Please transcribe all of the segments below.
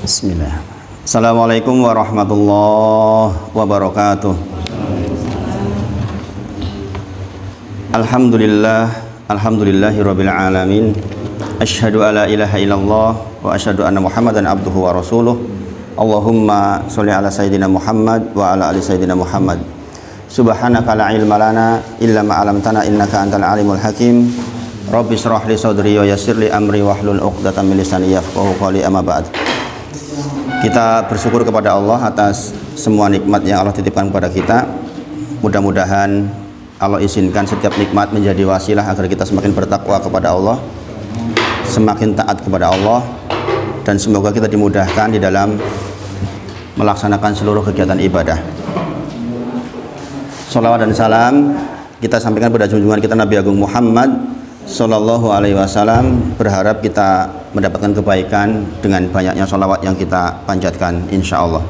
Bismillah. Assalamualaikum warahmatullahi wabarakatuh. Alhamdulillahirabbil alamin. Asyhadu alla ilaha illallah wa asyhadu anna Muhammadan abduhu wa rasuluh. Allahumma sholli ala sayyidina Muhammad wa ala ali sayyidina Muhammad. Subhanaka la ilma lana illa ma 'allamtana innaka antal alimul hakim. Rabbi shrah li sadri wa yassir li amri wahlul 'uqdatam min lisani yafqahu qawli, amma ba'd. Kita bersyukur kepada Allah atas semua nikmat yang Allah titipkan kepada kita. Mudah-mudahan Allah izinkan setiap nikmat menjadi wasilah agar kita semakin bertakwa kepada Allah, semakin taat kepada Allah, dan semoga kita dimudahkan di dalam melaksanakan seluruh kegiatan ibadah. Sholawat dan salam kita sampaikan pada junjungan kita Nabi Agung Muhammad Sallallahu Alaihi Wasallam. Berharap kita mendapatkan kebaikan dengan banyaknya sholawat yang kita panjatkan, insya Allah.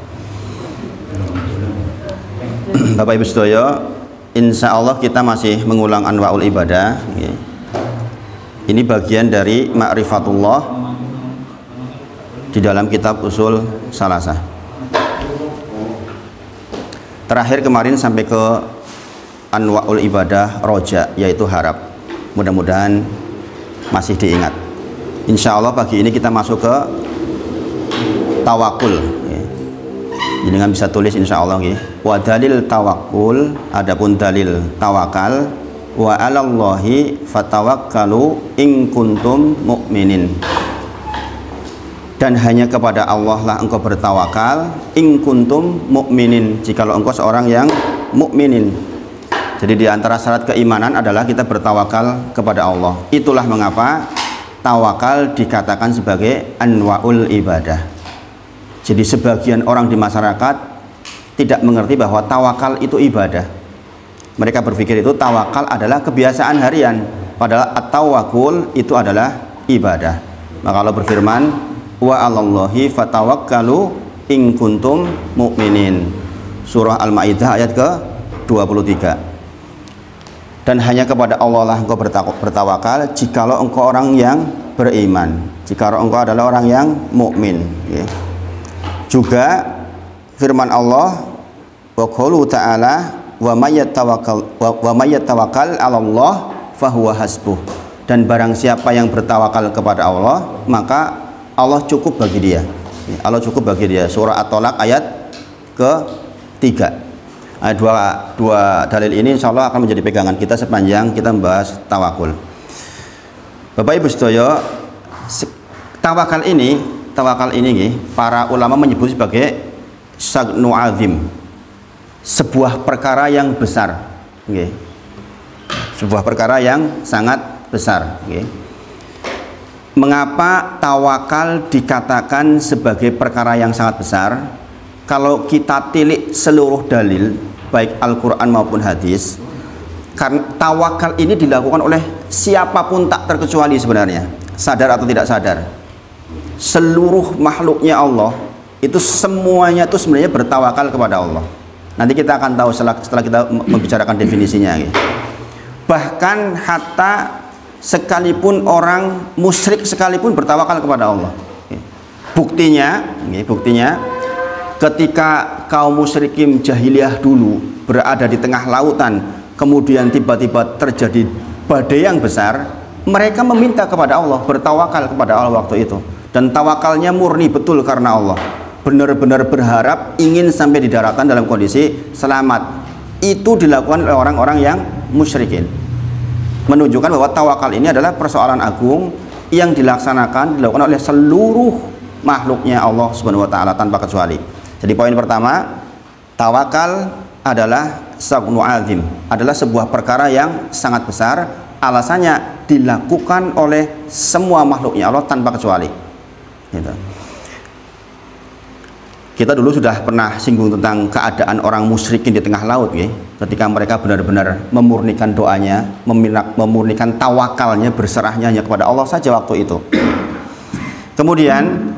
Bapak Ibu sedaya, insya Allah kita masih mengulang anwaul ibadah. Ini bagian dari ma'rifatullah di dalam kitab usul salasah. Terakhir kemarin sampai ke anwaul ibadah roja, yaitu harap. Mudah-mudahan masih diingat. Insya Allah pagi ini kita masuk ke tawakul. Jadi nggak bisa tulis insya Allah. Wa dalil tawakul, adapun dalil tawakal. Wa alallahi fatawakkalu in kuntum mu'minin. Dan hanya kepada Allah lah engkau bertawakal in kuntum mu'minin, jikalau engkau seorang yang mukminin. Jadi di antara syarat keimanan adalah kita bertawakal kepada Allah. Itulah mengapa tawakal dikatakan sebagai anwaul ibadah. Jadi sebagian orang di masyarakat tidak mengerti bahwa tawakal itu ibadah. Mereka berpikir itu tawakal adalah kebiasaan harian, padahal at-tawakkul itu adalah ibadah. Maka Allah berfirman, wa 'alallahi fatawakkalu in kuntum mu'minin. Surah Al-Maidah ayat ke-23. Dan hanya kepada Allah lah engkau bertawakal jikalau engkau orang yang beriman, jikalau engkau adalah orang yang mukmin. Juga firman Allah, wa qaulu ta'ala wa may yatawakkal 'alallah fahuwa hasbuh. Dan barang siapa yang bertawakal kepada Allah, maka Allah cukup bagi dia. Allah cukup bagi dia. Surah At-Tolak ayat ke-3. Dua dalil ini insya Allah akan menjadi pegangan kita sepanjang kita membahas tawakul. Bapak Ibu sedaya, tawakal ini para ulama menyebut sebagai sagnu azim, sebuah perkara yang besar, sebuah perkara yang sangat besar. Mengapa tawakal dikatakan sebagai perkara yang sangat besar? Kalau kita tilik seluruh dalil, baik Al-Quran maupun hadis, karena tawakal ini dilakukan oleh siapapun tak terkecuali sebenarnya, sadar atau tidak sadar. Seluruh makhluknya Allah itu semuanya itu sebenarnya bertawakal kepada Allah. Nanti kita akan tahu setelah kita membicarakan definisinya. Bahkan hatta sekalipun orang musyrik sekalipun bertawakal kepada Allah. Buktinya ketika kaum musyrikin jahiliyah dulu berada di tengah lautan, kemudian tiba-tiba terjadi badai yang besar, mereka meminta kepada Allah, bertawakal kepada Allah waktu itu, dan tawakalnya murni betul karena Allah, benar-benar berharap ingin sampai di daratan dalam kondisi selamat. Itu dilakukan oleh orang-orang yang musyrikin, menunjukkan bahwa tawakal ini adalah persoalan agung yang dilakukan oleh seluruh makhluknya Allah Subhanahu wa taala tanpa kecuali. Jadi poin pertama, tawakal adalah sagnu azim, adalah sebuah perkara yang sangat besar. Alasannya dilakukan oleh semua makhluknya Allah tanpa kecuali. Kita dulu sudah pernah singgung tentang keadaan orang musyrikin di tengah laut, ketika mereka benar-benar memurnikan doanya, memurnikan tawakalnya, berserahnya hanya kepada Allah saja waktu itu. Kemudian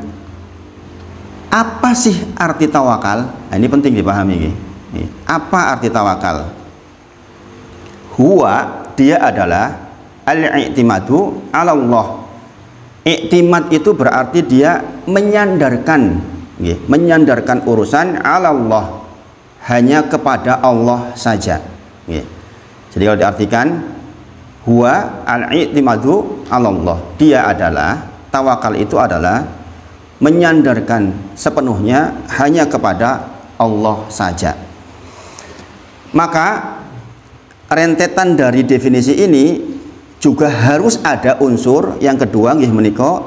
apa sih arti tawakal? Nah, ini penting dipahami. Apa arti tawakal? Huwa, dia adalah al-i'timadu 'ala Allah. Iktimad itu berarti dia menyandarkan, menyandarkan urusan ala Allah, hanya kepada Allah saja. Jadi kalau diartikan huwa al-i'timadu ala Allah, dia adalah, tawakal itu adalah menyandarkan sepenuhnya hanya kepada Allah saja. Maka rentetan dari definisi ini juga harus ada unsur yang kedua, nggih menika,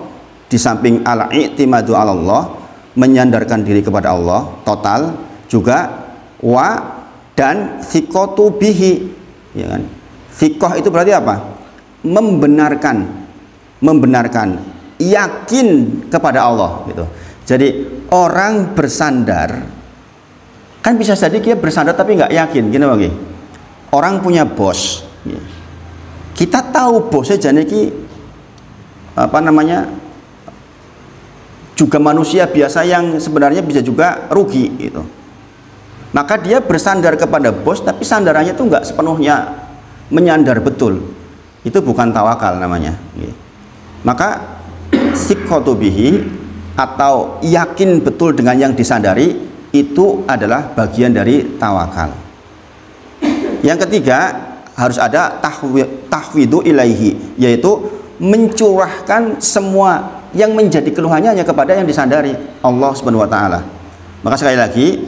di samping al-i'timadu ala Allah, menyandarkan diri kepada Allah total, juga wa dan thiqatu bihi, ya kan? Thiqah itu berarti apa? Membenarkan, yakin kepada Allah gitu. Jadi orang bersandar, kan bisa jadi dia bersandar tapi nggak yakin, gini lagi. Orang punya bos, kita tahu bosnya janiki apa namanya, juga manusia biasa yang sebenarnya bisa juga rugi gitu. Maka dia bersandar kepada bos, tapi sandarannya itu nggak sepenuhnya menyandar betul. Itu bukan tawakal namanya. Maka siqatu bihi, atau yakin betul dengan yang disandari, itu adalah bagian dari tawakal. Yang ketiga, harus ada tahwidu ilaihi, yaitu mencurahkan semua yang menjadi keluhannya hanya kepada yang disandari, Allah Subhanahu wa taala. Maka sekali lagi,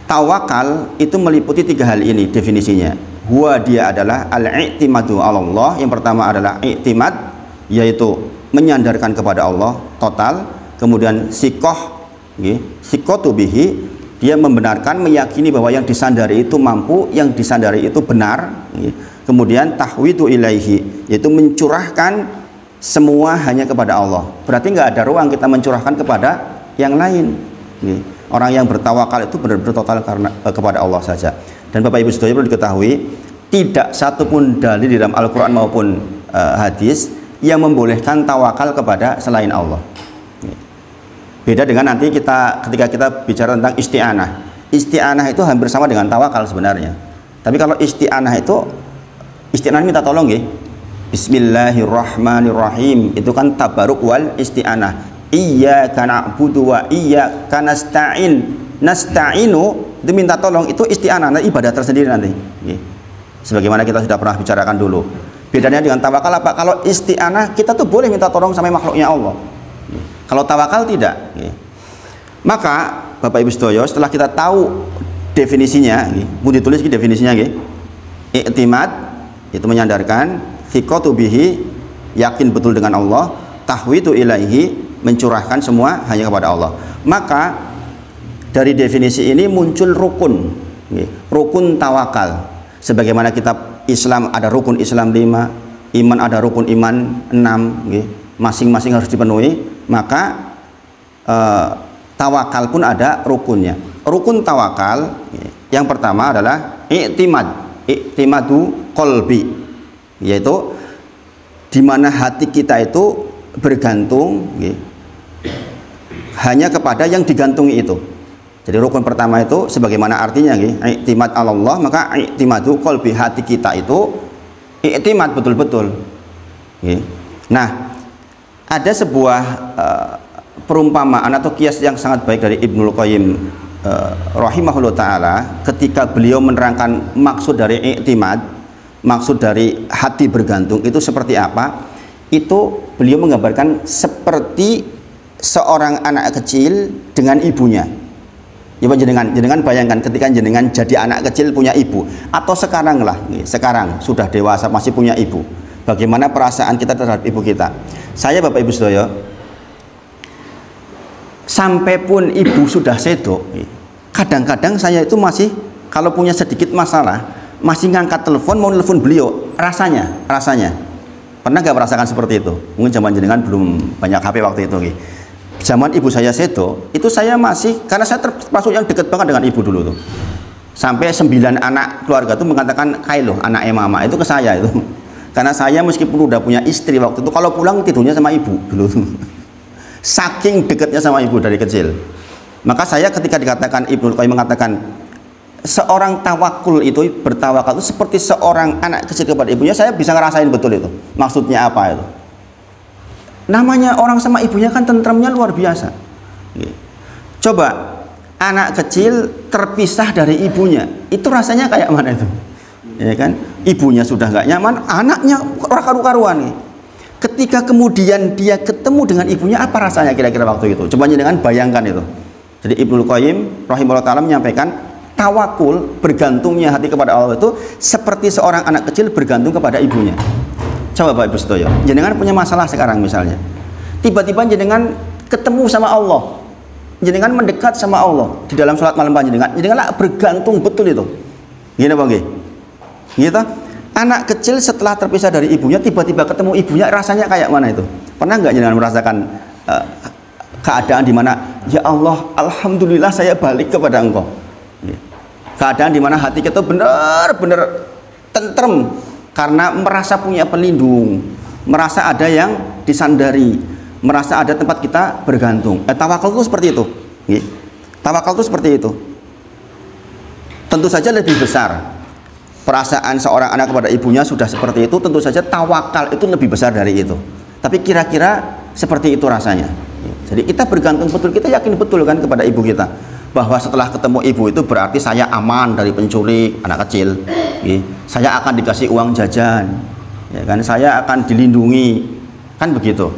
tawakal itu meliputi tiga hal ini definisinya. Huwa, dia adalah al-i'timadu ala Allah. Yang pertama adalah i'timad, yaitu menyandarkan kepada Allah total. Kemudian siqah, siqatu bihi, dia membenarkan, meyakini bahwa yang disandari itu mampu, yang disandari itu benar. Kemudian tahwidu ilaihi, yaitu mencurahkan semua hanya kepada Allah. Berarti nggak ada ruang kita mencurahkan kepada yang lain. Orang yang bertawakal itu benar-benar total karena kepada Allah saja. Dan Bapak Ibu saudara, perlu diketahui, tidak satupun dalil di dalam Al-Quran maupun hadis yang membolehkan tawakal kepada selain Allah. Beda dengan nanti ketika kita bicara tentang isti'anah. Isti'anah itu hampir sama dengan tawakal sebenarnya. Tapi kalau isti'anah itu, isti'anah minta tolong ya. Bismillahirrahmanirrahim, itu kan tabaruk wal isti'anah. Iyyaka na'budu wa iyyaka nasta'in. Nasta'inu itu minta tolong, itu isti'anah, nah, ibadah tersendiri nanti. Sebagaimana kita sudah pernah bicarakan dulu. Bedanya dengan tawakal apa? Kalau isti'anah kita tuh boleh minta tolong sama makhluknya Allah. Kalau tawakal tidak. Maka Bapak Ibu sedaya, setelah kita tahu definisinya, mau ditulis definisinya, i'timad itu menyandarkan, thiqatu bihi, yakin betul dengan Allah, tahwidu ilaihi, mencurahkan semua hanya kepada Allah. Maka dari definisi ini muncul rukun, rukun tawakal. Sebagaimana kitab Islam ada rukun Islam 5, iman ada rukun iman 6, masing-masing harus dipenuhi. Maka tawakal pun ada rukunnya. Rukun tawakal yang pertama adalah i'timadu qalbi, yaitu dimana hati kita itu bergantung hanya kepada yang digantungi itu. Jadi rukun pertama itu sebagaimana artinya, i'timad ala Allah, maka i'timadu qalbi, hati kita itu i'timad betul-betul. Nah, ada sebuah perumpamaan atau kias yang sangat baik dari Ibnul Qayyim rahimahullah ta'ala, ketika beliau menerangkan maksud dari i'timad, maksud dari hati bergantung itu seperti apa. Itu beliau menggambarkan seperti seorang anak kecil dengan ibunya. Ya, jenengan bayangkan ketika jenengan jadi anak kecil punya ibu, atau sekarang lah, sekarang sudah dewasa masih punya ibu, bagaimana perasaan kita terhadap ibu kita. Saya Bapak Ibu sedaya, sampai pun ibu sudah sedo, kadang-kadang saya itu masih kalau punya sedikit masalah masih ngangkat telepon, mau telepon beliau, rasanya pernah gak merasakan seperti itu? Mungkin zaman jenengan belum banyak HP waktu itu. Zaman ibu saya sedo, itu saya masih, karena saya termasuk yang dekat banget dengan ibu dulu tuh, sampai 9 anak keluarga tuh mengatakan, "Kailo, anak mama," itu ke saya itu. Karena saya meskipun udah punya istri waktu itu, kalau pulang tidurnya sama ibu dulu tuh. Saking dekatnya sama ibu dari kecil. Maka saya ketika dikatakan, Ibnu Qayyim mengatakan seorang tawakul itu, bertawakal itu seperti seorang anak kecil kepada ibunya, saya bisa ngerasain betul itu maksudnya apa itu. Namanya orang sama ibunya kan tentremnya luar biasa. Coba anak kecil terpisah dari ibunya, itu rasanya kayak mana itu? Ya kan? Ibunya sudah nggak nyaman, anaknya karu-karuan nih. Ketika kemudian dia ketemu dengan ibunya, apa rasanya kira-kira waktu itu? Coba dengan bayangkan itu. Jadi Ibnu Qayyim rahimahullah ta'ala menyampaikan, tawakul, bergantungnya hati kepada Allah itu seperti seorang anak kecil bergantung kepada ibunya. Coba Bapak Ibu Sedoyo, jenengan punya masalah sekarang misalnya, tiba-tiba jenengan ketemu sama Allah, jenengan mendekat sama Allah di dalam sholat malam jenengan lah bergantung betul itu. Gini Bang, gitu. Anak kecil setelah terpisah dari ibunya, tiba-tiba ketemu ibunya, rasanya kayak mana itu? Pernah nggak jenengan merasakan keadaan di mana ya Allah, alhamdulillah saya balik kepada Engkau? Keadaan di mana hati kita benar-benar tentrem karena merasa punya pelindung, merasa ada yang disandari, merasa ada tempat kita bergantung. Tawakal itu seperti itu. Tawakal itu seperti itu. Tentu saja lebih besar perasaan seorang anak kepada ibunya sudah seperti itu, tentu saja tawakal itu lebih besar dari itu. Tapi kira-kira seperti itu rasanya. Jadi kita bergantung betul, kita yakin betul kan kepada ibu kita, bahwa setelah ketemu ibu itu berarti saya aman dari penculik anak kecil. Saya akan dikasih uang jajan, ya kan? Saya akan dilindungi, kan begitu.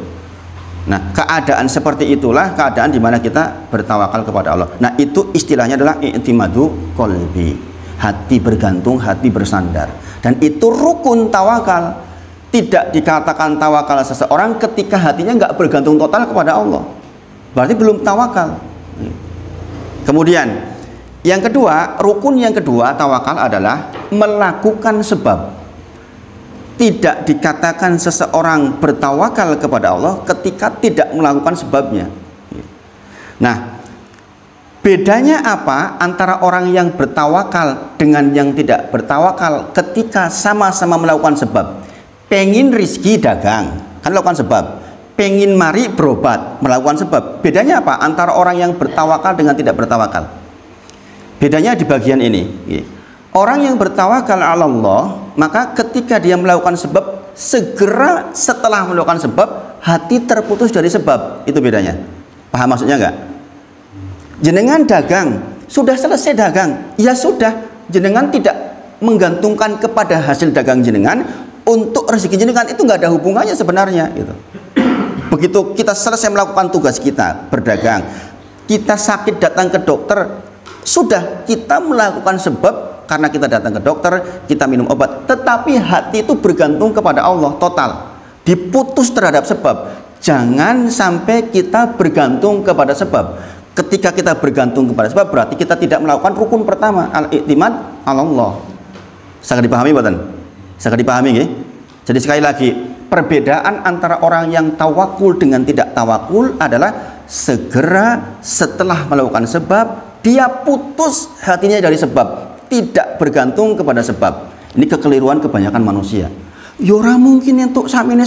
Nah, keadaan seperti itulah keadaan di mana kita bertawakal kepada Allah. Nah, itu istilahnya adalah i'timadu qalbi, hati bergantung, hati bersandar. Dan itu rukun tawakal. Tidak dikatakan tawakal seseorang ketika hatinya nggak bergantung total kepada Allah, berarti belum tawakal. Kemudian yang kedua, rukun yang kedua tawakal adalah melakukan sebab. Tidak dikatakan seseorang bertawakal kepada Allah ketika tidak melakukan sebabnya. Nah, bedanya apa antara orang yang bertawakal dengan yang tidak bertawakal ketika sama-sama melakukan sebab? Pengen rizki dagang, kan melakukan sebab. Pengen mari berobat, melakukan sebab. Bedanya apa antara orang yang bertawakal dengan tidak bertawakal? Bedanya di bagian ini. Orang yang bertawakal ala Allah, maka ketika dia melakukan sebab, segera setelah melakukan sebab, hati terputus dari sebab. Itu bedanya. Paham maksudnya enggak? Jenengan dagang, sudah selesai dagang, ya sudah, jenengan tidak menggantungkan kepada hasil dagang jenengan untuk rezeki jenengan, itu nggak ada hubungannya sebenarnya gitu. Begitu kita selesai melakukan tugas kita berdagang, kita sakit datang ke dokter, sudah kita melakukan sebab karena kita datang ke dokter, kita minum obat, tetapi hati itu bergantung kepada Allah total, diputus terhadap sebab. Jangan sampai kita bergantung kepada sebab. Ketika kita bergantung kepada sebab, berarti kita tidak melakukan rukun pertama, al-i'timad ala Allah. Sangat dipahami buatan? Sangat dipahami ya? Jadi sekali lagi, perbedaan antara orang yang tawakul dengan tidak tawakul adalah segera setelah melakukan sebab, dia putus hatinya dari sebab, tidak bergantung kepada sebab. Ini kekeliruan kebanyakan manusia. Ya ora mungkin entuk sakmene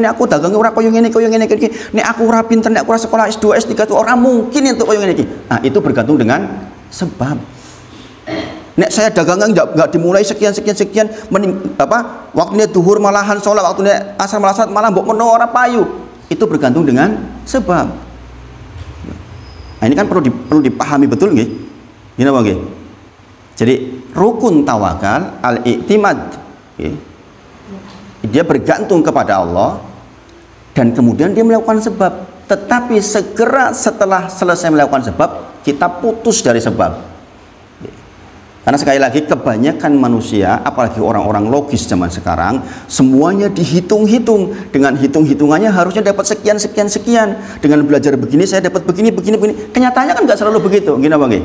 aku dagang ora koyo ngene iki. Nek aku ora pinter, nek aku ora sekolah S2 S3 ora mungkin entuk koyo ngene iki. Nah, itu bergantung dengan sebab. Nek saya dagangan enggak dimulai sekian waktunya duhur malahan sholat, waktunya asar malah mbok meno ora payu. Itu bergantung dengan sebab. Nah, ini kan perlu dipahami betul nggih? Gini apa nggih? Jadi rukun tawakal al-i'timad, dia bergantung kepada Allah dan kemudian dia melakukan sebab, tetapi segera setelah selesai melakukan sebab, kita putus dari sebab. Karena sekali lagi, kebanyakan manusia, apalagi orang-orang logis zaman sekarang, semuanya dihitung-hitung. Dengan hitung-hitungannya harusnya dapat sekian. Dengan belajar begini saya dapat begini. Kenyataannya kan nggak selalu begitu. Gini apa nggih?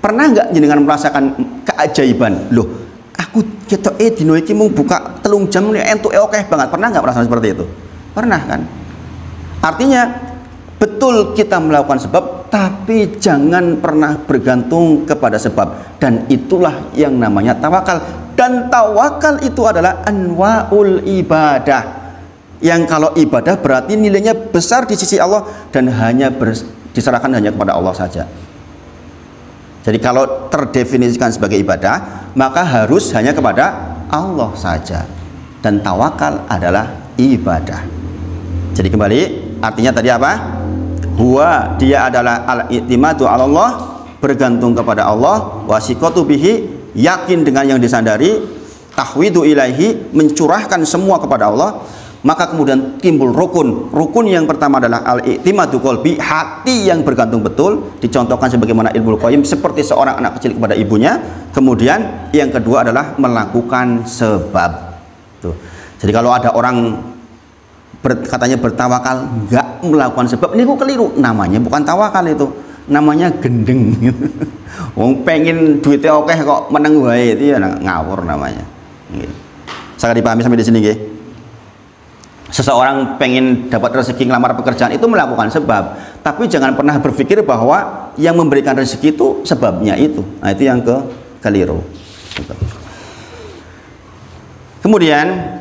Pernah nggak jenengan merasakan keajaiban? Loh, aku ketok dino iki mung buka 3 jam entuk oke banget. Pernah nggak merasakan seperti itu? Pernah kan? Artinya betul kita melakukan sebab, tapi jangan pernah bergantung kepada sebab. Dan itulah yang namanya tawakal. Dan tawakal itu adalah anwa'ul ibadah, yang kalau ibadah berarti nilainya besar di sisi Allah dan hanya diserahkan hanya kepada Allah saja. Jadi kalau terdefinisikan sebagai ibadah, maka harus hanya kepada Allah saja. Dan tawakal adalah ibadah. Jadi kembali artinya tadi apa? Huwa, dia adalah al-i'timadu 'ala Allah, bergantung kepada Allah, wasiqatu bihi, yakin dengan yang disandari, tahwidu ilaihi, mencurahkan semua kepada Allah. Maka kemudian timbul rukun yang pertama adalah al-i'timadu qalbi, hati yang bergantung betul, dicontohkan sebagaimana Ibnu Qayyim seperti seorang anak kecil kepada ibunya. Kemudian yang kedua adalah melakukan sebab. Tuh. Jadi kalau ada orang katanya bertawakal nggak melakukan sebab, ini kok keliru, namanya bukan tawakal, itu namanya gendeng. Wong pengen duitnya oke kok meneng wae, itu ya ngawur namanya. Saya dipahami sampai di sini nggih. Seseorang pengen dapat rezeki ngelamar pekerjaan itu melakukan sebab, tapi jangan pernah berpikir bahwa yang memberikan rezeki itu sebabnya itu. Nah, itu yang keliru. Kemudian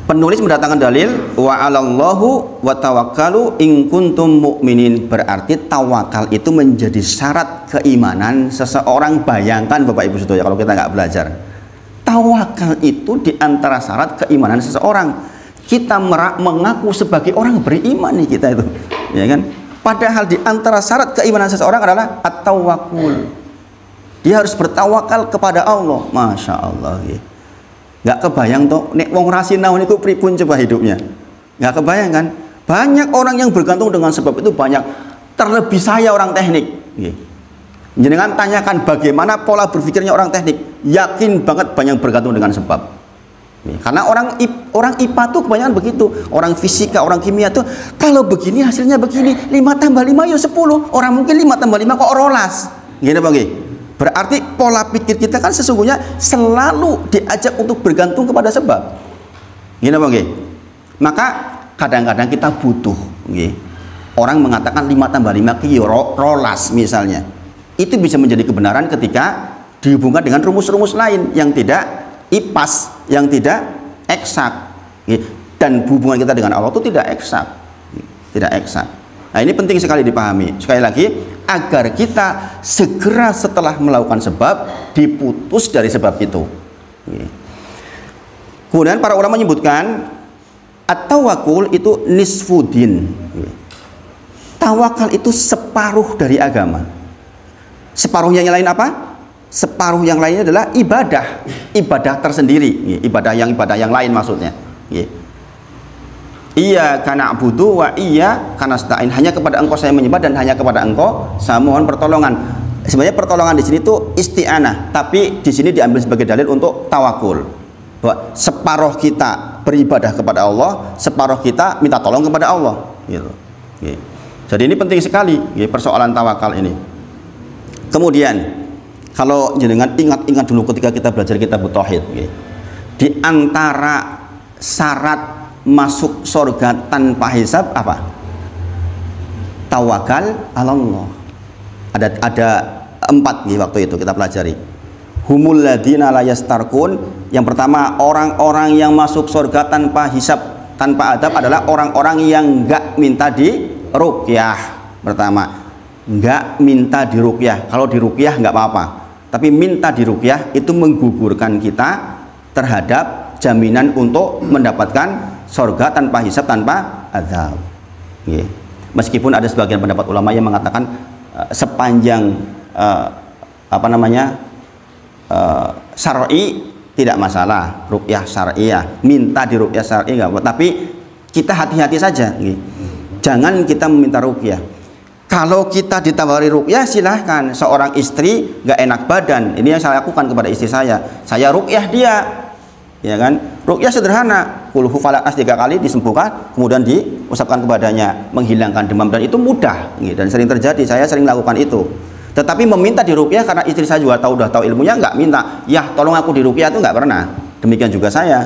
penulis mendatangkan dalil wa 'alallahu wa tawakkalu in kuntum mu'minin, berarti tawakal itu menjadi syarat keimanan seseorang. Bayangkan Bapak Ibu Saudara, kalau kita nggak belajar, tawakal itu diantara syarat keimanan seseorang. Kita mengaku sebagai orang beriman nih kita itu, ya kan? Padahal diantara syarat keimanan seseorang adalah at-tawakkul. Dia harus bertawakal kepada Allah. Masya Allah, ya. Nggak kebayang toh nek wong rasinau niku pripun coba hidupnya, nggak kebayang kan? Banyak orang yang bergantung dengan sebab itu banyak, terlebih saya orang teknik. Jenengan tanyakan bagaimana pola berpikirnya orang teknik, yakin banget banyak bergantung dengan sebab. Karena orang IPA tuh kebanyakan begitu, orang fisika, orang kimia tuh kalau begini hasilnya begini, 5 tambah 5 ya 10, orang mungkin 5 tambah 5 kok rolas, gini bang. Berarti pola pikir kita kan sesungguhnya selalu diajak untuk bergantung kepada sebab. Gini bang. Maka kadang-kadang kita butuh. Orang mengatakan 5 tambah 5 kilo rolas misalnya. Itu bisa menjadi kebenaran ketika dihubungkan dengan rumus-rumus lain yang tidak ipas, yang tidak eksak. Dan hubungan kita dengan Allah itu tidak eksak. Tidak eksak. Nah, ini penting sekali dipahami. Sekali lagi, agar kita segera setelah melakukan sebab diputus dari sebab itu. Kemudian para ulama menyebutkan at-tawakkul itu nisfudin. Tawakal itu separuh dari agama. Separuh yang lain apa? Separuh yang lainnya adalah ibadah tersendiri. Ibadah yang lain maksudnya. Iya karena na'budu wa iya karena nasta'in, hanya kepada engkau saya menyembah dan hanya kepada engkau saya mohon pertolongan. Sebenarnya pertolongan di sini itu isti'anah, tapi di sini diambil sebagai dalil untuk tawakul. Bahwa separuh kita beribadah kepada Allah, separuh kita minta tolong kepada Allah. Gitu. Jadi ini penting sekali persoalan tawakal ini. Kemudian kalau jenengan ingat dulu ketika kita belajar kitab tauhid, di antara syarat masuk surga tanpa hisab apa? Tawakal Allah. Ada 4 waktu itu kita pelajari. Humul ladina la yastarkun. Yang pertama, orang-orang yang masuk surga tanpa hisab, tanpa adab adalah orang-orang yang enggak minta di ruqyah. Pertama, enggak minta di ruqyah. Kalau di ruqyah enggak apa-apa, tapi minta di ruqyah itu menggugurkan kita terhadap jaminan untuk mendapatkan surga tanpa hisab, tanpa azab. Meskipun ada sebagian pendapat ulama yang mengatakan sepanjang syar'i tidak masalah, ruqyah syar'iyah, minta di ruqyah syar'i enggak apa, tapi kita hati-hati saja. Jangan kita meminta ruqyah. Kalau kita ditawari ruqyah silahkan. Seorang istri nggak enak badan, ini yang saya lakukan kepada istri saya ruqyah dia, ya kan? Ruqyah sederhana, qul hu falaq 3 kali disembuhkan, kemudian diusapkan kepadanya, menghilangkan demam, dan itu mudah dan sering terjadi. Saya sering lakukan itu. Tetapi meminta di ruqyah karena istri saya juga udah tahu ilmunya, nggak minta, ya tolong aku di ruqyah, itu nggak pernah. Demikian juga saya.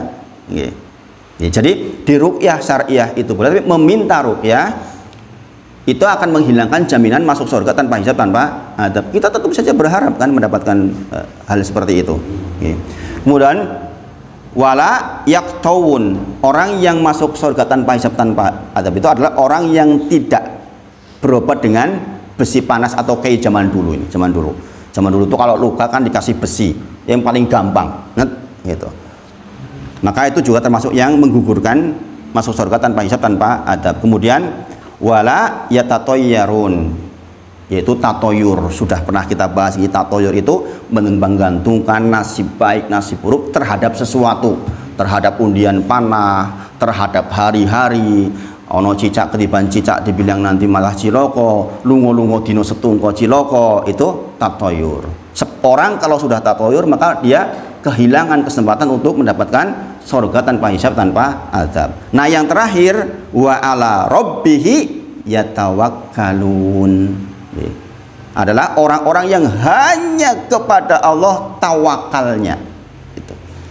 Jadi di ruqyah syariah itu boleh, tapi meminta ruqyah itu akan menghilangkan jaminan masuk surga tanpa hisab, tanpa adab. Kita tetap saja berharap kan mendapatkan hal seperti itu. Kemudian wala yaktawun, orang yang masuk surga tanpa hisab, tanpa adab itu adalah orang yang tidak berobat dengan besi panas atau kayak zaman dulu ini. Zaman dulu itu kalau luka kan dikasih besi yang paling gampang, gitu. Maka itu juga termasuk yang menggugurkan masuk surga tanpa hisab, tanpa adab. Kemudian wala yatatoyyarun, yaitu tatoyur. Sudah pernah kita bahas, tatoyur itu menimbang-gantungkan nasib baik nasib buruk terhadap sesuatu, terhadap undian panah, terhadap hari-hari. Ono cicak ketiban cicak dibilang nanti malah ciloko, lungo-lungo dino setungko ciloko, itu tatoyur. Seorang kalau sudah tatoyur maka dia kehilangan kesempatan untuk mendapatkan surga tanpa hisab, tanpa azab. Nah yang terakhir, wa ala rabbihi yatawakkalun, adalah orang-orang yang hanya kepada Allah tawakalnya.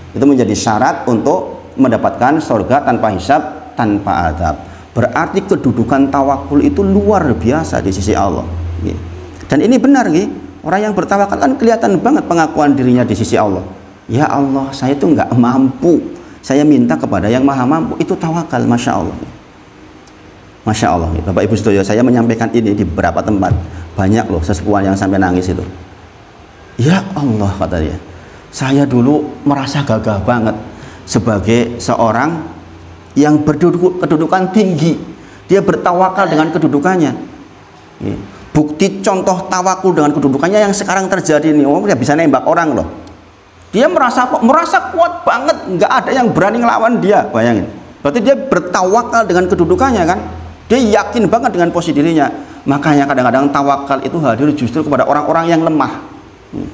Itu menjadi syarat untuk mendapatkan surga tanpa hisab, tanpa azab. Berarti kedudukan tawakul itu luar biasa di sisi Allah. Dan ini benar, orang yang bertawakal kan kelihatan banget pengakuan dirinya di sisi Allah. Ya Allah, saya itu nggak mampu, saya minta kepada yang maha mampu. Itu tawakal, Masya Allah. Masya Allah, Bapak Ibu Sedoyo, saya menyampaikan ini di beberapa tempat. Banyak loh sesepuan yang sampai nangis itu. Ya Allah, kata dia, saya dulu merasa gagah banget sebagai seorang yang kedudukan tinggi. Dia bertawakal dengan kedudukannya. Bukti contoh tawakul dengan kedudukannya yang sekarang terjadi ini, dia bisa nembak orang loh. Dia merasa kuat banget, nggak ada yang berani ngelawan dia. Bayangin, berarti dia bertawakal dengan kedudukannya kan. Dia yakin banget dengan posisi dirinya. Makanya kadang-kadang tawakal itu hadir justru kepada orang-orang yang lemah.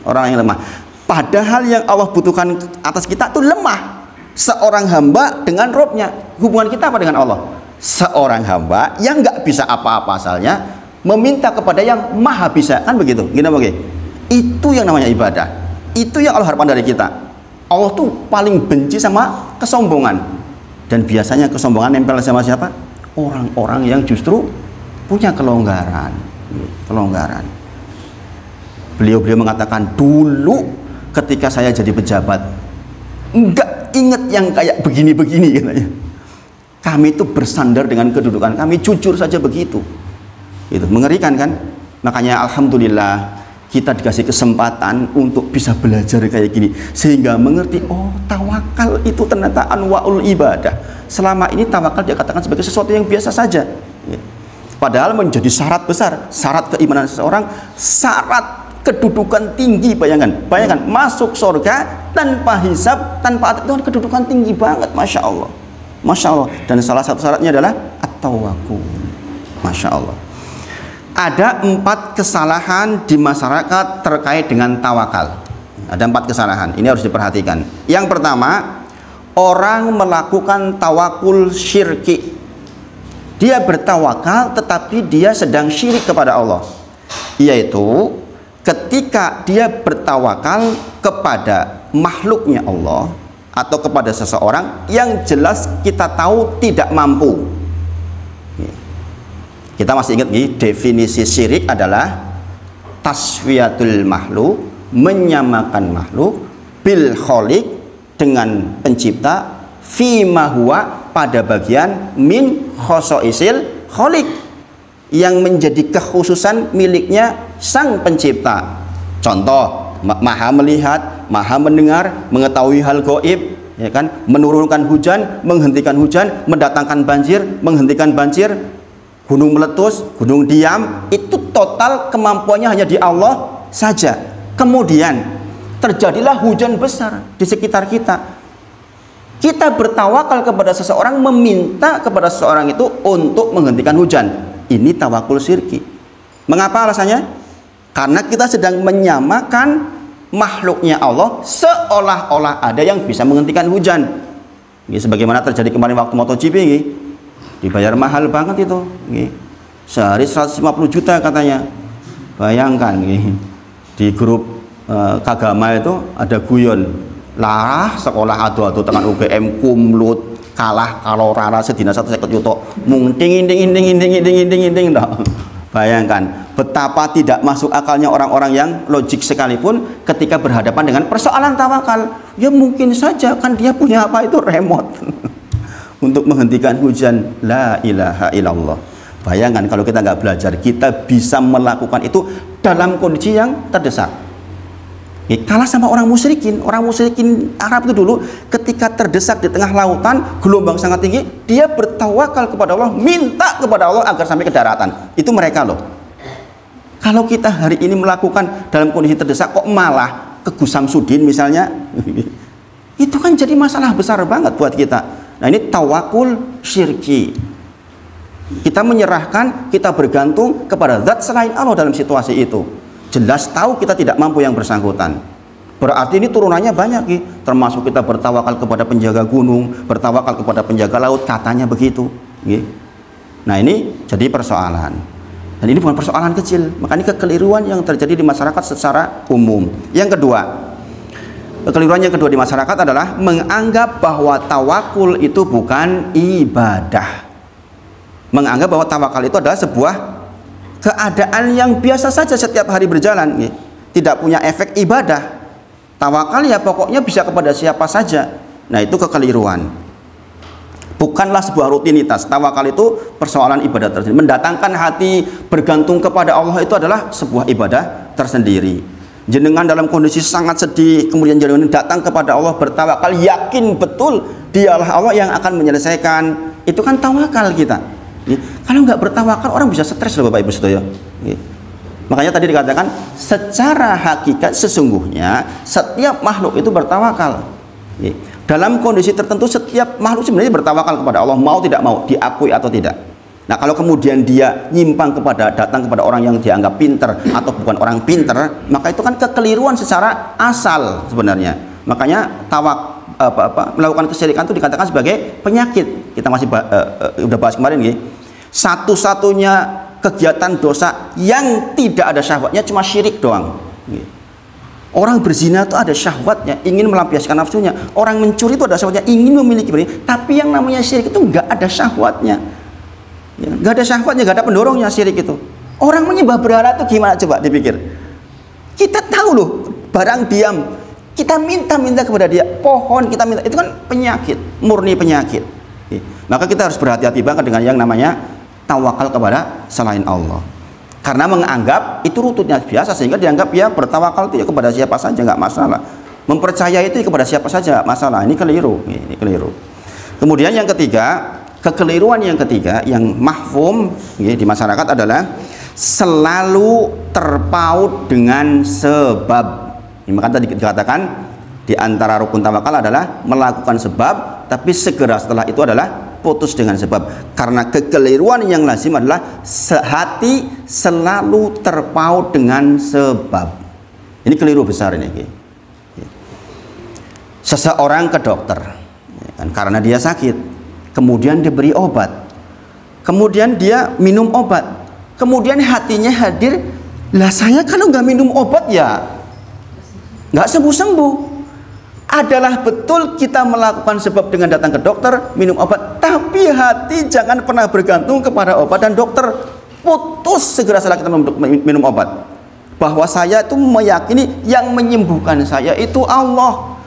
Orang yang lemah. Padahal yang Allah butuhkan atas kita itu lemah. Seorang hamba dengan Robnya. Hubungan kita apa dengan Allah? Seorang hamba yang nggak bisa apa-apa asalnya meminta kepada yang maha bisa, kan begitu? Gini bagi? Itu yang namanya ibadah. Itu yang Allah harapkan dari kita. Allah tuh paling benci sama kesombongan. Dan biasanya kesombongan nempel sama siapa? Orang-orang yang justru punya kelonggaran. Kelonggaran. Beliau mengatakan, dulu ketika saya jadi pejabat, enggak inget yang kayak begini-begini katanya. Kami itu bersandar dengan kedudukan kami, jujur saja begitu. Itu mengerikan kan? Makanya alhamdulillah kita dikasih kesempatan untuk bisa belajar kayak gini, sehingga mengerti, oh tawakal itu ternyata anwaul ibadah. Selama ini tawakal dia katakan sebagai sesuatu yang biasa saja. Padahal menjadi syarat besar, syarat keimanan seseorang, syarat kedudukan tinggi. Bayangkan masuk surga tanpa hisab, tanpa adab, itu kedudukan tinggi banget, Masya Allah. Masya Allah. Dan salah satu syaratnya adalah at-tawakkul. Masya Allah. Ada 4 kesalahan di masyarakat terkait dengan tawakal. Ada 4 kesalahan, ini harus diperhatikan. Yang pertama, orang melakukan tawakul syirki. Dia bertawakal tetapi dia sedang syirik kepada Allah, yaitu ketika dia bertawakal kepada makhluknya Allah atau kepada seseorang yang jelas kita tahu tidak mampu. Kita masih ingat definisi syirik adalah taswiyatul makhluk, menyamakan makhluk bil khaliq, dengan pencipta, fima huwa, pada bagian min khosoisil khaliq, yang menjadi kekhususan miliknya sang pencipta. Contoh, maha melihat, maha mendengar, mengetahui hal gaib, ya kan, menurunkan hujan, menghentikan hujan, mendatangkan banjir, menghentikan banjir, gunung meletus, gunung diam, itu total kemampuannya hanya di Allah saja. Kemudian terjadilah hujan besar di sekitar kita. Kita bertawakal kepada seseorang, meminta kepada seseorang itu untuk menghentikan hujan. Ini tawakul syirki. Mengapa alasannya? Karena kita sedang menyamakan makhluknya Allah seolah-olah ada yang bisa menghentikan hujan. Ini sebagaimana terjadi kemarin waktu MotoGP, dibayar mahal banget itu, sehari 150 juta katanya. Bayangkan, di grup Kagama itu ada guyon, lah sekolah adu-adu tekan UGM kumlut kalah kalau rara sedina 150 juta mung ding. Bayangkan betapa tidak masuk akalnya orang-orang yang logik sekalipun ketika berhadapan dengan persoalan tawakal. Ya mungkin saja kan dia punya apa itu remote untuk menghentikan hujan. La ilaha illallah. Bayangkan kalau kita nggak belajar, kita bisa melakukan itu dalam kondisi yang terdesak. Kalah sama orang musyrikin. Orang musyrikin Arab itu dulu ketika terdesak di tengah lautan, gelombang sangat tinggi, dia bertawakal kepada Allah, minta kepada Allah agar sampai ke daratan. Itu mereka loh. Kalau kita hari ini melakukan dalam kondisi terdesak kok malah ke Gus Samsudin misalnya, itu kan jadi masalah besar banget buat kita. Nah, ini tawakul syirki. Kita menyerahkan, kita bergantung kepada zat selain Allah dalam situasi itu. Jelas tahu kita tidak mampu yang bersangkutan. Berarti ini turunannya banyak, termasuk kita bertawakal kepada penjaga gunung, bertawakal kepada penjaga laut, katanya begitu. Nah, ini jadi persoalan. Dan ini bukan persoalan kecil. Makanya kekeliruan yang terjadi di masyarakat secara umum. Yang kedua, kekeliruan yang kedua di masyarakat adalah menganggap bahwa tawakul itu bukan ibadah. Menganggap bahwa tawakal itu adalah sebuah keadaan yang biasa saja setiap hari berjalan, tidak punya efek ibadah. Tawakal ya pokoknya bisa kepada siapa saja. Nah, itu kekeliruan. Bukanlah sebuah rutinitas. Tawakal itu persoalan ibadah tersendiri. Mendatangkan hati bergantung kepada Allah itu adalah sebuah ibadah tersendiri. Jenengan dalam kondisi sangat sedih, kemudian jenengan datang kepada Allah bertawakal, yakin betul dialah Allah yang akan menyelesaikan. Itu kan tawakal kita. Kalau nggak bertawakal orang bisa stres loh Bapak Ibu Sedaya. Makanya tadi dikatakan secara hakikat sesungguhnya setiap makhluk itu bertawakal. Dalam kondisi tertentu setiap makhluk sebenarnya bertawakal kepada Allah, mau tidak mau, diakui atau tidak. Nah, kalau kemudian dia nyimpang datang kepada orang yang dianggap pinter atau bukan orang pinter, maka itu kan kekeliruan secara asal sebenarnya. Makanya melakukan kesyirikan itu dikatakan sebagai penyakit. Kita masih udah bahas kemarin, satu-satunya kegiatan dosa yang tidak ada syahwatnya cuma syirik doang. Orang berzina itu ada syahwatnya, ingin melampiaskan nafsunya. Orang mencuri itu ada syahwatnya, ingin memiliki. Tapi yang namanya syirik itu nggak ada syahwatnya. Nggak ada syahwatnya, nggak ada pendorongnya syirik itu. Orang menyembah berhala itu gimana coba dipikir? Kita tahu loh, barang diam, kita minta kepada dia, pohon kita minta, itu kan penyakit, murni penyakit. Maka kita harus berhati-hati banget dengan yang namanya tawakal kepada selain Allah, karena menganggap itu rutinitas biasa sehingga dianggap ya bertawakal itu ya kepada siapa saja nggak masalah, mempercayai itu kepada siapa saja masalah. Ini keliru, ini keliru. Kemudian yang ketiga, kekeliruan yang ketiga yang mahfum di masyarakat adalah selalu terpaut dengan sebab. Maka tadi dikatakan di antara rukun tawakal adalah melakukan sebab, tapi segera setelah itu adalah putus dengan sebab. Karena kekeliruan yang lazim adalah hati selalu terpaut dengan sebab. Ini keliru besar ini. Seseorang ke dokter karena dia sakit, kemudian diberi obat, kemudian dia minum obat, kemudian hatinya hadir, lah saya kalau nggak minum obat ya nggak sembuh-sembuh. Adalah betul kita melakukan sebab dengan datang ke dokter, minum obat, tapi hati jangan pernah bergantung kepada obat dan dokter. Putus segera setelah kita minum obat, bahwa saya itu meyakini yang menyembuhkan saya itu Allah.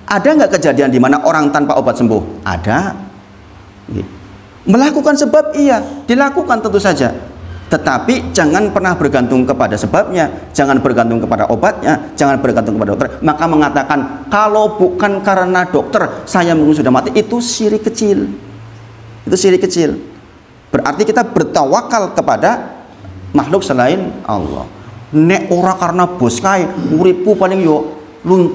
Ada nggak kejadian di mana orang tanpa obat sembuh? Ada. Melakukan sebab iya, dilakukan tentu saja, tetapi jangan pernah bergantung kepada sebabnya, jangan bergantung kepada obatnya, jangan bergantung kepada dokter. Maka mengatakan kalau bukan karena dokter saya mungkin sudah mati, itu syirik kecil. Itu syirik kecil. Berarti kita bertawakal kepada makhluk selain Allah. Nek ora karena bos kae uripku paling yo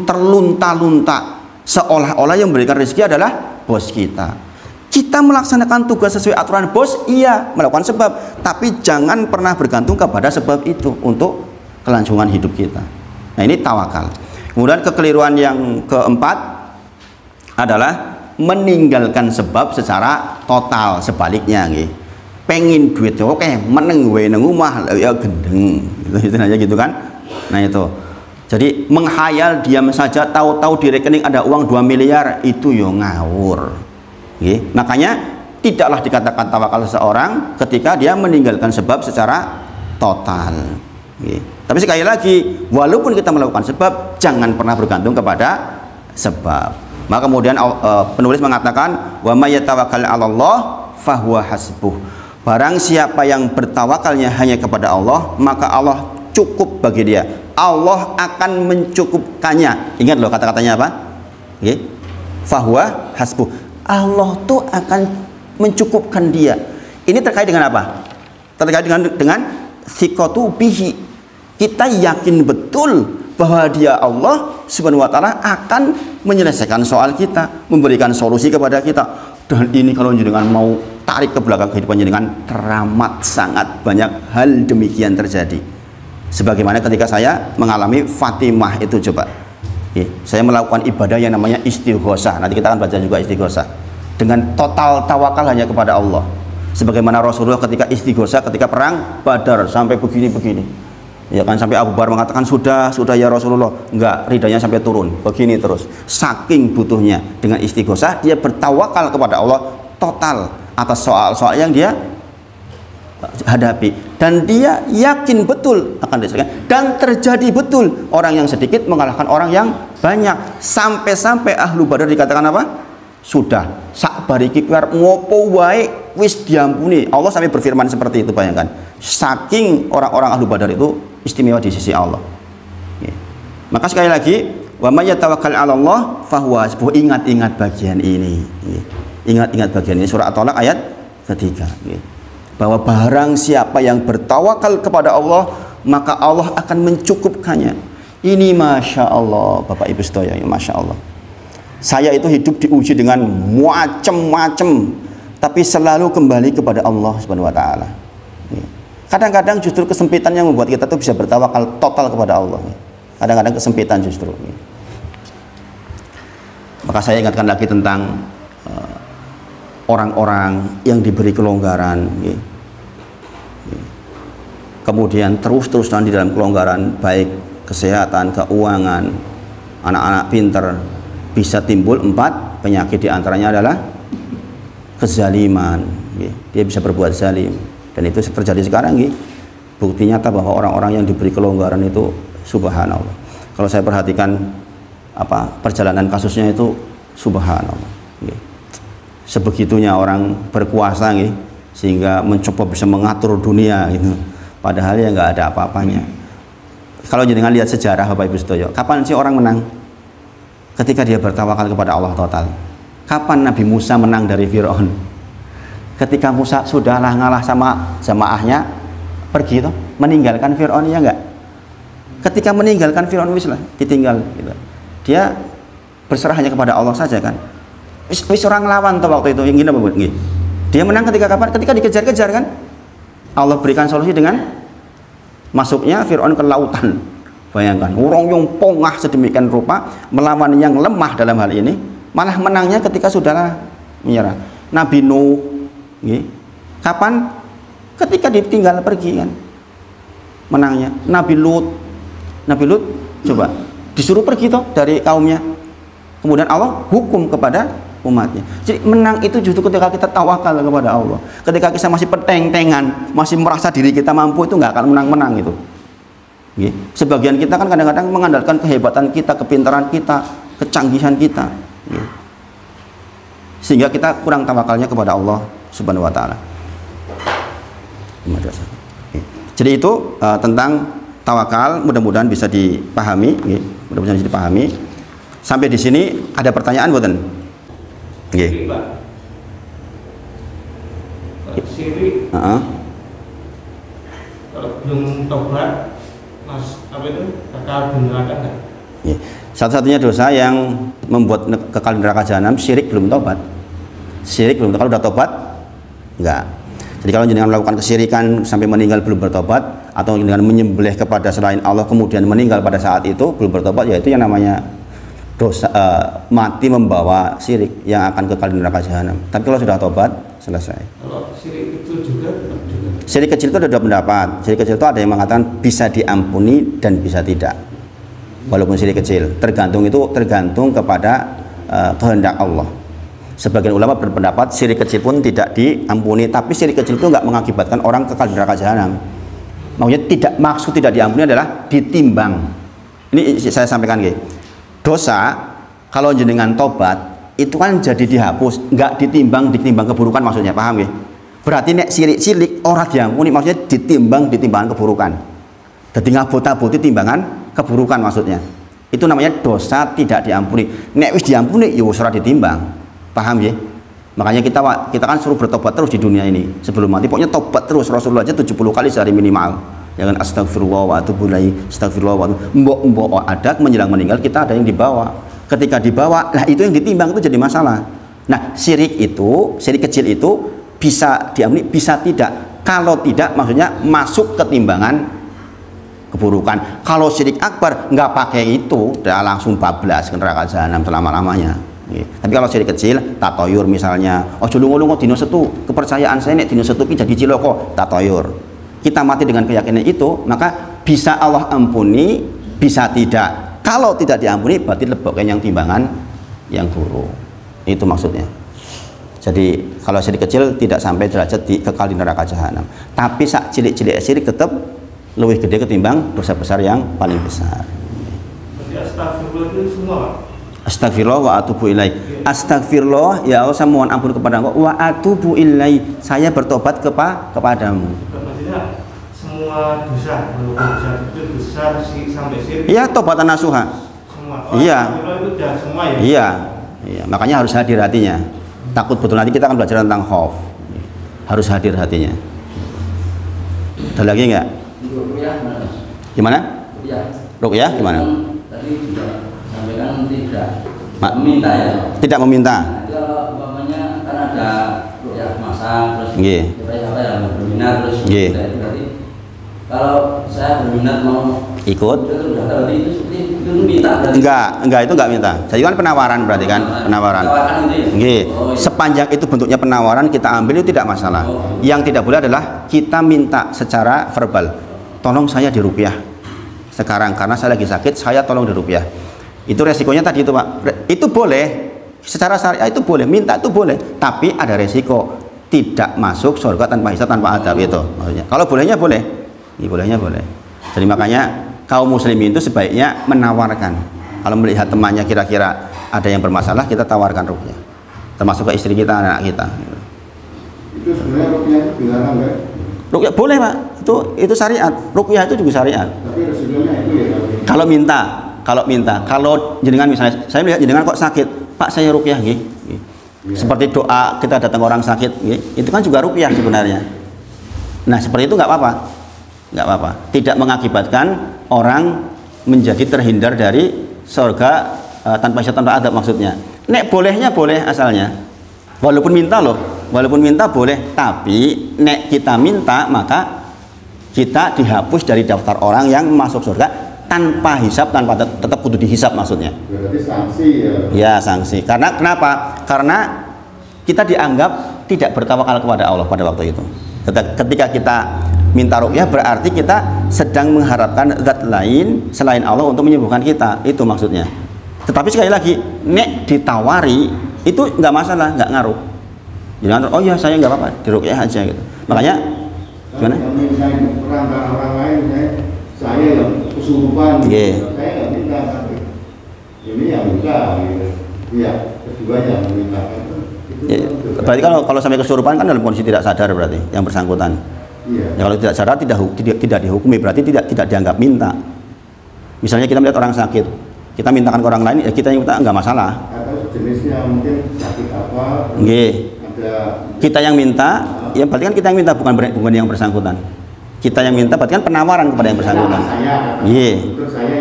terlunta-lunta, seolah-olah yang memberikan rezeki adalah bos kita. Kita melaksanakan tugas sesuai aturan bos, iya, melakukan sebab, tapi jangan pernah bergantung kepada sebab itu untuk kelangsungan hidup kita. Nah, ini tawakal. Kemudian kekeliruan yang keempat adalah meninggalkan sebab secara total. Sebaliknya, pengen duit oke, meneng wae nang omah ya gendeng, gitu aja gitu kan. Nah, itu. Jadi menghayal diam saja, tahu-tahu di rekening ada uang 2 miliar, itu yo ngawur. Makanya tidaklah dikatakan tawakal seseorang ketika dia meninggalkan sebab secara total. Tapi sekali lagi, walaupun kita melakukan sebab, jangan pernah bergantung kepada sebab. Maka kemudian penulis mengatakan, wa may yatawakkal 'alallah fahuwa hasbuh. Barang siapa yang bertawakalnya hanya kepada Allah, maka Allah cukup bagi dia. Allah akan mencukupkannya. Ingat loh kata-katanya apa? Fahuwa hasbuh. Allah tuh akan mencukupkan dia. Ini terkait dengan apa? Terkait dengan thiqatu bihi. Kita yakin betul bahwa dia Allah Subhanahu wa taala akan menyelesaikan soal kita, memberikan solusi kepada kita. Dan ini kalau jenengan mau tarik ke belakang kehidupan jenengan, teramat sangat banyak hal demikian terjadi. Sebagaimana ketika saya mengalami Fatimah itu, coba. Saya melakukan ibadah yang namanya istighosah. Nanti kita akan baca juga istighosah. Dengan total tawakal hanya kepada Allah. Sebagaimana Rasulullah ketika istighosah ketika perang Badar sampai begini-begini. Ya kan, sampai Abu Bakar mengatakan sudah ya Rasulullah. Enggak, ridanya sampai turun. Begini terus. Saking butuhnya dengan istighosah, dia bertawakal kepada Allah total atas soal-soal yang dia hadapi, dan dia yakin betul akan diselesaikan, dan terjadi betul orang yang sedikit mengalahkan orang yang banyak, sampai Ahlu Badar dikatakan apa? Sudah sak bariki kuar ngopo wae wis diampuni. Allah sampai berfirman seperti itu, bayangkan. Saking orang-orang Ahlu Badar itu istimewa di sisi Allah. Maka sekali lagi, wa may yatawakkal 'ala Allah fahuwa hasbuh. Ingat-ingat bagian ini. Ingat-ingat bagian ini, surah At-Tolak ayat ketiga. Bahwa barang siapa yang bertawakal kepada Allah, maka Allah akan mencukupkannya. Ini Masya Allah, Bapak Ibu sedaya, Masya Allah. Saya itu hidup diuji dengan macam-macam, tapi selalu kembali kepada Allah Subhanahu wa taala. Kadang-kadang justru kesempitan yang membuat kita tuh bisa bertawakal total kepada Allah. Kadang-kadang kesempitan justru. Maka saya ingatkan lagi tentang orang-orang yang diberi kelonggaran, kemudian terus-terusan di dalam kelonggaran, baik kesehatan, keuangan, anak-anak pinter, bisa timbul 4 penyakit. Diantaranya adalah kezaliman. Dia bisa berbuat zalim, dan itu terjadi sekarang. Bukti nyata bahwa orang-orang yang diberi kelonggaran itu, subhanallah, kalau saya perhatikan perjalanan kasusnya itu, subhanallah, sebegitunya orang berkuasa, sehingga mencoba bisa mengatur dunia gitu, padahal ya nggak ada apa-apanya. Kalau jenengan lihat sejarah Bapak Ibu sedaya, kapan sih orang menang? Ketika dia bertawakal kepada Allah total. Kapan Nabi Musa menang dari Fir'aun? Ketika Musa sudahlah ngalah sama jamaahnya, pergi itu meninggalkan Fir'aun, ya enggak? Ketika meninggalkan Fir'aun, wislah ditinggal gitu. Dia berserah hanya kepada Allah saja kan. Wis orang lawan tuh waktu itu, yang gini apa buat? Dia menang ketika kapan? Ketika dikejar-kejar kan. Allah berikan solusi dengan masuknya Fir'aun ke lautan. Bayangkan, orang yang pongah sedemikian rupa melawan yang lemah dalam hal ini, malah menangnya ketika sudahlah menyerah. Nabi Nuh, kapan? Ketika ditinggal pergi kan, menangnya. Nabi Lut coba disuruh pergi toh dari kaumnya, kemudian Allah hukum kepada umatnya. Jadi menang itu justru ketika kita tawakal kepada Allah. Ketika kita masih peteng-tengan, masih merasa diri kita mampu, itu nggak akan menang-menang itu. Sebagian kita kan kadang-kadang mengandalkan kehebatan kita, kepintaran kita, kecanggihan kita, sehingga kita kurang tawakalnya kepada Allah Subhanahu wa taala. Jadi itu tentang tawakal, mudah-mudahan bisa dipahami, mudah-mudahan bisa dipahami. Sampai di sini ada pertanyaan buatan? Nggih. Sirik. Kalau belum tobat, Mas, apa itu kekal di neraka enggak? Satu-satunya dosa yang membuat kekal di neraka jahanam, syirik belum tobat. Syirik belum, kalau udah tobat enggak. Jadi kalau jenengan melakukan kesyirikan sampai meninggal belum bertobat, atau dengan menyembelih kepada selain Allah kemudian meninggal pada saat itu belum bertobat, yaitu yang namanya dosa, mati membawa syirik yang akan kekal di neraka jahanam. Tapi kalau sudah tobat, selesai. Kalau syirik kecil juga? Syirik kecil itu ada dua pendapat. Syirik kecil itu ada yang mengatakan bisa diampuni dan bisa tidak. Walaupun syirik kecil, tergantung kepada kehendak Allah. Sebagian ulama berpendapat syirik kecil pun tidak diampuni, tapi syirik kecil itu nggak mengakibatkan orang kekal di neraka jahanam. Maksudnya maksud tidak diampuni adalah ditimbang. Ini saya sampaikan dosa kalau jenengan tobat itu kan jadi dihapus, nggak ditimbang keburukan, maksudnya paham ya? Berarti nek sirik-sirik orang diampuni, maksudnya ditimbang keburukan. Jadi ngabot-aboti timbangan keburukan maksudnya. Itu namanya dosa tidak diampuni. Nek wis diampuni ya wis ora ditimbang. Paham ya? Makanya kita kan suruh bertobat terus di dunia ini sebelum mati. Pokoknya tobat terus. Rasulullah aja 70 kali sehari minimal. Ya kan, astagfirullah wa atubu ilaih, astagfirullah wa atubu. Mbok ada menjelang meninggal kita ada yang dibawa. Ketika dibawa, lah itu yang ditimbang itu jadi masalah. Nah, syirik kecil itu bisa diampuni, bisa tidak. Kalau tidak maksudnya masuk ke timbangan keburukan. Kalau syirik akbar nggak pakai itu, udah langsung bablas ke neraka jahanam selama-lamanya. Tapi kalau syirik kecil, tatoyur misalnya, oh julung-ulung dino setu, kepercayaan saya nek dino setu jadi ciloko, tatoyur. Kita mati dengan keyakinan itu, maka bisa Allah ampuni, bisa tidak. Kalau tidak diampuni, berarti leboknya yang timbangan yang buruk. Itu maksudnya. Jadi kalau syirik kecil tidak sampai derajat kekal di neraka jahanam. Tapi sak cilik-cilik syirik tetap lebih gede ketimbang dosa besar yang paling besar. Jadi astagfirullah itu semua, Pak? Astagfirullah wa atubu ilaih. Astagfirullah, ya Allah saya mohon ampun kepada Engkau. Wa atubu ilaih, saya bertobat kepadamu. Maksudnya semua dosa, dosa itu besar sampai syirik. Iya, tobatan nasuha. Semua. Iya. Astagfirullah itu udah semua ya. Iya, makanya harus hadir hatinya. Takut betul, nanti kita akan belajar tentang khauf. Harus hadir hatinya. Ada lagi enggak? Gimana? Ruqyah gimana? Tadi juga sampaikan tidak meminta ya. Tidak meminta. Nah, kalau umpamanya kan ada ruqyah masang terus siapa yang berminat terus berarti kalau saya berminat mau ikut itu minta berarti. Enggak itu enggak minta. Jadi kan penawaran berarti kan, penawaran. Sepanjang itu bentuknya penawaran kita ambil itu tidak masalah. Yang tidak boleh adalah kita minta secara verbal. Tolong saya diruqyah sekarang karena saya lagi sakit, saya tolong diruqyah. Itu resikonya tadi itu, Pak. Itu boleh secara syariat, itu boleh, minta itu boleh, tapi ada resiko tidak masuk surga tanpa hisab, tanpa adab itu maksudnya. Kalau bolehnya boleh. Bolehnya boleh. Jadi makanya kaum muslimin itu sebaiknya menawarkan. Kalau melihat temannya kira-kira ada yang bermasalah, kita tawarkan ruqyah. Termasuk ke istri kita, anak kita. Itu sebenarnya ruqyah itu dilarang enggak? Ruqyah boleh, Pak. Itu syariat. Ruqyah itu juga syariat. Tapi resikonya itu ya. Kalau minta, kalau jenengan misalnya saya melihat jenengan kok sakit, Pak saya ruqyah nggih. Seperti doa kita datang orang sakit, itu kan juga ruqyah sebenarnya. Nah, seperti itu nggak apa-apa. Nggak apa-apa. Tidak mengakibatkan orang menjadi terhindar dari surga tanpa hisab, tanpa adab maksudnya. Nek bolehnya boleh asalnya. Walaupun minta boleh, tapi nek kita minta maka kita dihapus dari daftar orang yang masuk surga tanpa hisab, tanpa tetap kudu dihisab maksudnya. Berarti sanksi ya. Ya, sanksi. Karena kenapa? Karena kita dianggap tidak bertawakal kepada Allah pada waktu itu. Ketika kita minta ruqyah berarti kita sedang mengharapkan zat lain selain Allah untuk menyembuhkan kita. Itu maksudnya. Tetapi sekali lagi, nek ditawari itu nggak masalah, nggak ngaruh. Jangan, oh ya saya nggak apa-apa, diruqyah aja gitu. Makanya gimana? Perantara orang lain, saya yang kesurupan, saya nggak minta, ini yang minta, gitu. Iya, kedua yang minta itu. Berarti kalau sampai kesurupan kan dalam kondisi tidak sadar berarti yang bersangkutan. Iya. Ya, kalau tidak sadar tidak dihukumi, berarti tidak dianggap minta. Misalnya kita melihat orang sakit, kita mintakan ke orang lain, ya kita yang minta nggak masalah. Atau jenisnya mungkin sakit apa? Kita yang minta, ya berarti kan kita yang minta bukan yang bersangkutan. Kita yang minta berarti kan penawaran kepada yang bersangkutan. Saya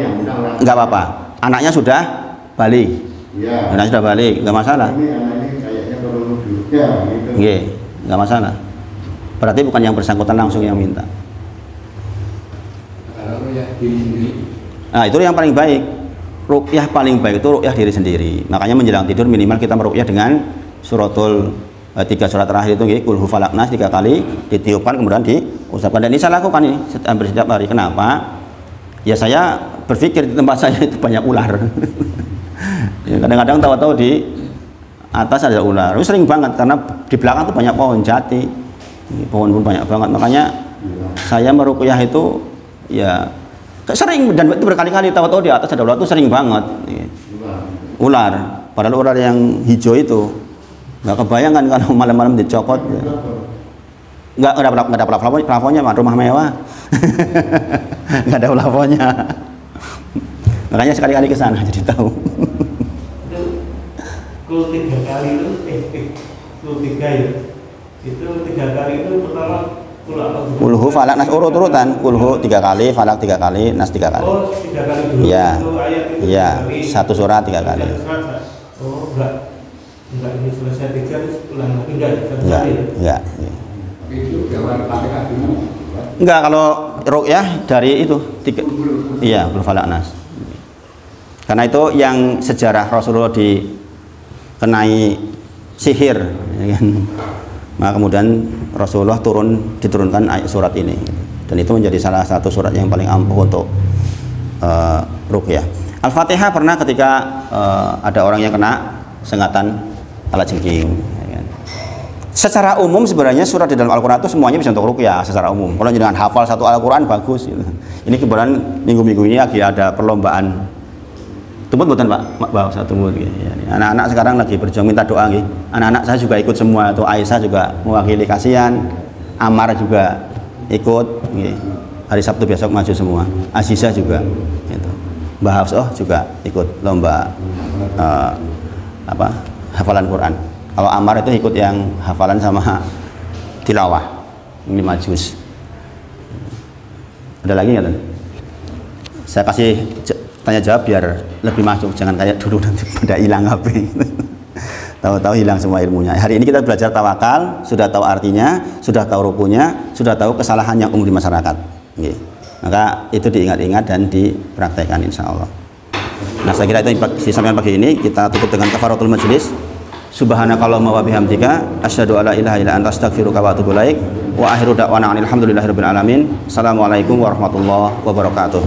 yang minta orang. Nggak apa-apa. Anaknya sudah balik. Iya. Anaknya sudah balik, nggak masalah. Ini anaknya kayaknya perlu diruqyah gitu. Nggak masalah. Berarti bukan yang bersangkutan langsung yang minta. Kalau ruqyah diri sendiri. Nah, itu yang paling baik. Ruqyah paling baik itu ruqyah diri sendiri. Makanya menjelang tidur minimal kita meruqyah dengan suratul 3 surat terakhir itu qul hu falaq nas 3 kali ditiupkan kemudian diucapkan. Dan ini saya lakukan ini hampir setiap hari. Kenapa? Ya saya berpikir di tempat saya itu banyak ular. Ya, kadang-kadang tahu-tahu di atas ada ular. Itu sering banget karena di belakang tuh banyak pohon jati. Pohon pun banyak banget. Makanya saya meruqyah itu ya sering dan itu berkali-kali tahu-tahu di atas ada ular itu sering banget. Ular, padahal ular yang hijau itu nggak kebayangkan kalau malam-malam dicokot. Ya. Nggak ada plafonnya, Pak, rumah mewah. nggak ada ulafonya. Makanya sekali-kali ke sana jadi tahu. Itu kul 3 kali itu kul 3 ya. Itu 3 kali itu pertama kul apa? Kulhu falak nas urut-urutan. Kulhu 3 kali, falak 3 kali, nas 3 kali. Oh, 3 kali dulu. Iya. Itu ayat itu Iya, 3 kali. satu surat 3 kali. Satu surat. Oh, enggak ini selesai 3 terus ulang lagi enggak satu Enggak, kali ya. enggak. Itu jawab Fatihah dulu. Enggak, kalau ruqyah dari itu 3. Iya, kul falak nas. Karena itu yang sejarah Rasulullah dikenai sihir, ya kan? Maka kemudian Rasulullah diturunkan ayat surat ini, dan itu menjadi salah satu surat yang paling ampuh untuk ruqyah. Al-Fatihah pernah ketika ada orang yang kena sengatan kalajengking. Ya kan? Secara umum sebenarnya surat di dalam Al-Quran itu semuanya bisa untuk ruqyah secara umum. Kalau jangan hafal satu Al-Quran bagus. Gitu. Ini kebetulan minggu-minggu ini lagi ada perlombaan. Tumut bukan Pak? Bawa satu tumut. Gitu. Anak-anak sekarang lagi berjuang minta doa. Gitu. Anak-anak saya juga ikut semua. Tuh Aisyah juga mewakili kasihan. Amar juga ikut. Gitu. Hari Sabtu besok maju semua. Aziza juga. Gitu. Mbah Hafsah juga ikut lomba hafalan Quran. Kalau Amar itu ikut yang hafalan sama tilawah 5 juz. Ada lagi nggak? Saya kasih tanya jawab biar lebih masuk, jangan kayak dulu nanti pada hilang HP. Tahu-tahu hilang semua ilmunya. Hari ini kita belajar tawakal, sudah tahu artinya, sudah tahu rukunya, sudah tahu kesalahan yang umum di masyarakat. Oke. Maka itu diingat-ingat dan dipraktekkan insya Allah. Nah, saya kira itu yang disampaikan pagi ini. Kita tutup dengan kafaratul majlis. Subhanakallahumma wa bihamdika asyhadu alla ilaha illa anta astaghfiruka wa atubu ilaik. Wa akhiru da'wana alhamdulillahirabbil alamin. Assalamualaikum warahmatullahi wabarakatuh.